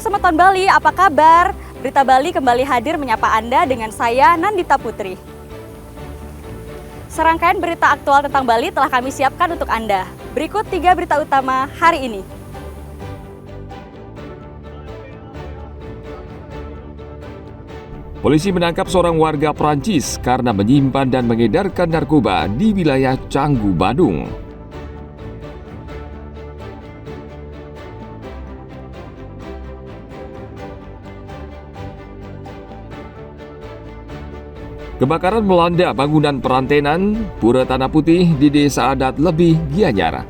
Semeton Bali, apa kabar? Berita Bali kembali hadir menyapa Anda dengan saya, Nandita Putri. Serangkaian berita aktual tentang Bali telah kami siapkan untuk Anda. Berikut 3 berita utama hari ini. Polisi menangkap seorang warga Prancis karena menyimpan dan mengedarkan narkoba di wilayah Canggu, Badung. Kebakaran melanda bangunan perantenan Pura Tanah Putih di Desa Adat Lebih, Gianyar.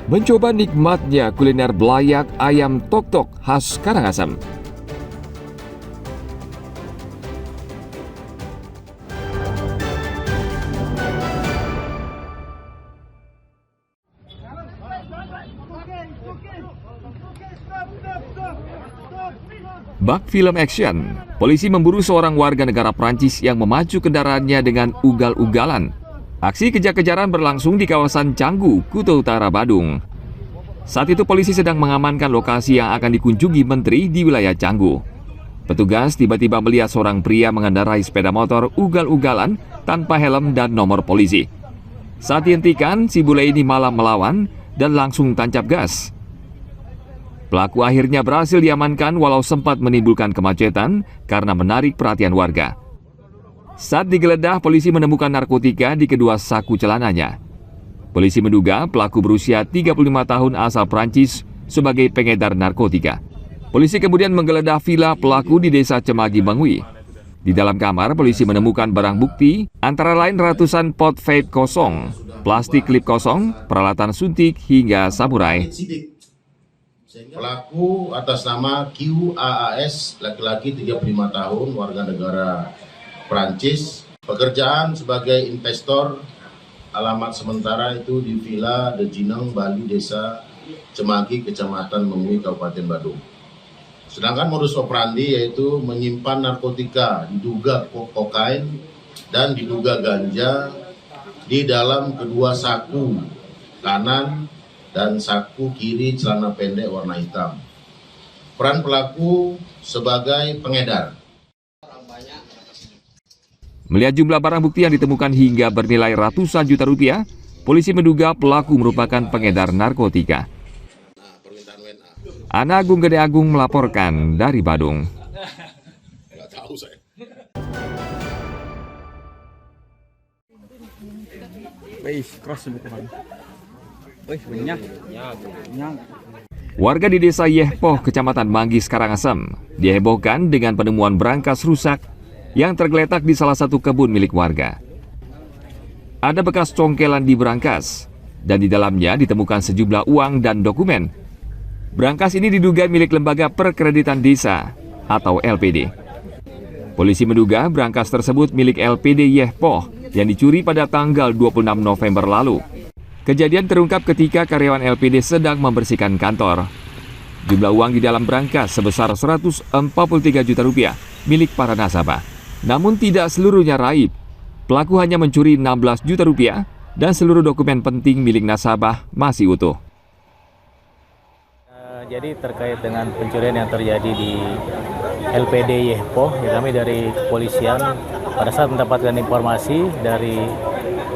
Mencoba nikmatnya kuliner belayak ayam tok-tok khas Karangasem. Bak film action, polisi memburu seorang warga negara Prancis yang memacu kendaraannya dengan ugal-ugalan. Aksi kejar-kejaran berlangsung di kawasan Canggu, Kuta Utara, Badung. Saat itu polisi sedang mengamankan lokasi yang akan dikunjungi menteri di wilayah Canggu. Petugas tiba-tiba melihat seorang pria mengendarai sepeda motor ugal-ugalan tanpa helm dan nomor polisi. Saat dihentikan, si bule ini malah melawan dan langsung tancap gas. Pelaku akhirnya berhasil diamankan walau sempat menimbulkan kemacetan karena menarik perhatian warga. Saat digeledah, polisi menemukan narkotika di kedua saku celananya. Polisi menduga pelaku berusia 35 tahun asal Prancis sebagai pengedar narkotika. Polisi kemudian menggeledah villa pelaku di Desa Cemagi, Bangui. Di dalam kamar, polisi menemukan barang bukti antara lain ratusan pot vape kosong, plastik klip kosong, peralatan suntik, hingga samurai. Pelaku atas nama QAAS, laki-laki 35 tahun, warga negara Prancis. Pekerjaan sebagai investor, alamat sementara itu di Villa De Jineng, Bali, Desa Cemagi, Kecamatan Mengui, Kabupaten Badung. Sedangkan modus operandi yaitu menyimpan narkotika, diduga kokain dan diduga ganja di dalam kedua saku kanan dan saku kiri celana pendek warna hitam. Peran pelaku sebagai pengedar. Melihat jumlah barang bukti yang ditemukan hingga bernilai ratusan juta rupiah, polisi menduga pelaku merupakan pengedar narkotika. Ana Agung Gede Agung melaporkan dari Badung. Warga di Desa Yehpoh, Kecamatan Manggis, Karangasem, dihebohkan dengan penemuan brankas rusak yang tergeletak di salah satu kebun milik warga. Ada bekas congkelan di brankas, dan di dalamnya ditemukan sejumlah uang dan dokumen. Brankas ini diduga milik Lembaga Perkreditan Desa atau LPD. Polisi menduga brankas tersebut milik LPD Yehpoh yang dicuri pada tanggal 26 November lalu. Kejadian terungkap ketika karyawan LPD sedang membersihkan kantor. Jumlah uang di dalam brankas sebesar 143 juta rupiah milik para nasabah. Namun tidak seluruhnya raib. Pelaku hanya mencuri 16 juta rupiah dan seluruh dokumen penting milik nasabah masih utuh. Jadi terkait dengan pencurian yang terjadi di LPD Yehpoh, kami dari kepolisian pada saat mendapatkan informasi dari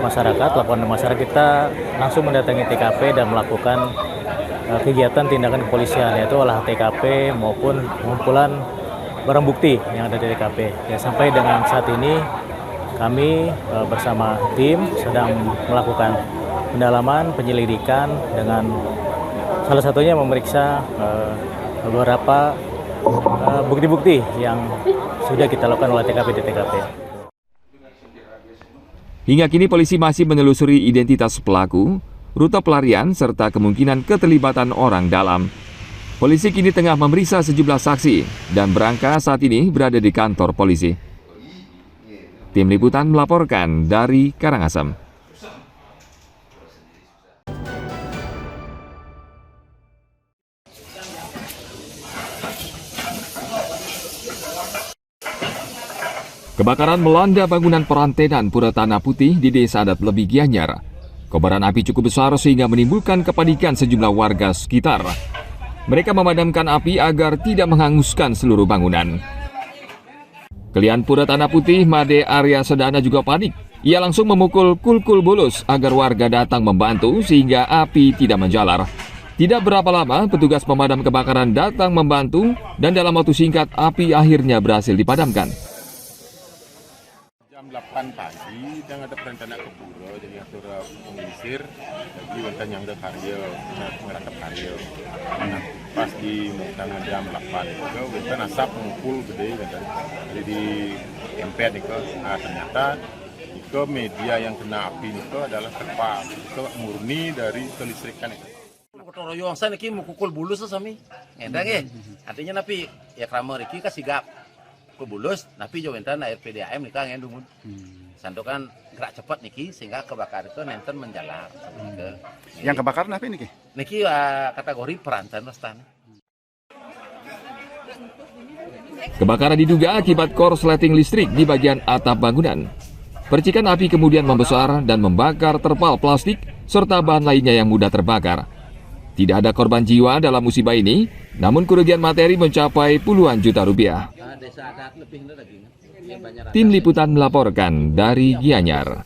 masyarakat, laporan masyarakat, kita langsung mendatangi TKP dan melakukan kegiatan tindakan kepolisian, yaitu olah TKP maupun pengumpulan barang bukti yang ada di TKP. Ya, sampai dengan saat ini kami bersama tim sedang melakukan pendalaman, penyelidikan dengan salah satunya memeriksa beberapa bukti-bukti yang sudah kita lakukan oleh TKP di TKP. Hingga kini polisi masih menelusuri identitas pelaku, rute pelarian, serta kemungkinan keterlibatan orang dalam. Polisi kini tengah memeriksa sejumlah saksi dan brankas saat ini berada di kantor polisi. Tim Liputan melaporkan dari Karangasem. Kebakaran melanda bangunan perantenan Pura Tanah Putih di Desa Adat Lebi Gianyar. Kobaran api cukup besar sehingga menimbulkan kepanikan sejumlah warga sekitar. Mereka memadamkan api agar tidak menghanguskan seluruh bangunan. Kelian Pura Tanah Putih, Made Arya Sedana juga panik. Ia langsung memukul kulkul bulus agar warga datang membantu sehingga api tidak menjalar. Tidak berapa lama, petugas pemadam kebakaran datang membantu dan dalam waktu singkat api akhirnya berhasil dipadamkan. Jam 8 pagi, dan ada perencana ke pura, jadi atur pengisir, lagi wantan yang ada karya, meratap karya. Nah, pas di mutangan jam 8 itu, wantan asap mengukul gede, wantan. Jadi di empet itu, ternyata itu media yang kena api itu adalah terpal, itu murni dari kelistrikan itu. Kotoro yung sa niki mukukul bulus sa sami. Ngedang artinya napi ya krama riki ka sigap kul bulus napi jo enten air PDAM nika ngendung. Sandokan gerak cepat niki sehingga kebakaran itu nenten menjalar. Yang kebakaran apa niki? Niki kategori perancan wastan. Kebakaran diduga akibat korsleting listrik di bagian atap bangunan. Percikan api kemudian membesar dan membakar terpal plastik serta bahan lainnya yang mudah terbakar. Tidak ada korban jiwa dalam musibah ini, namun kerugian materi mencapai puluhan juta rupiah. Tim Liputan melaporkan dari Gianyar.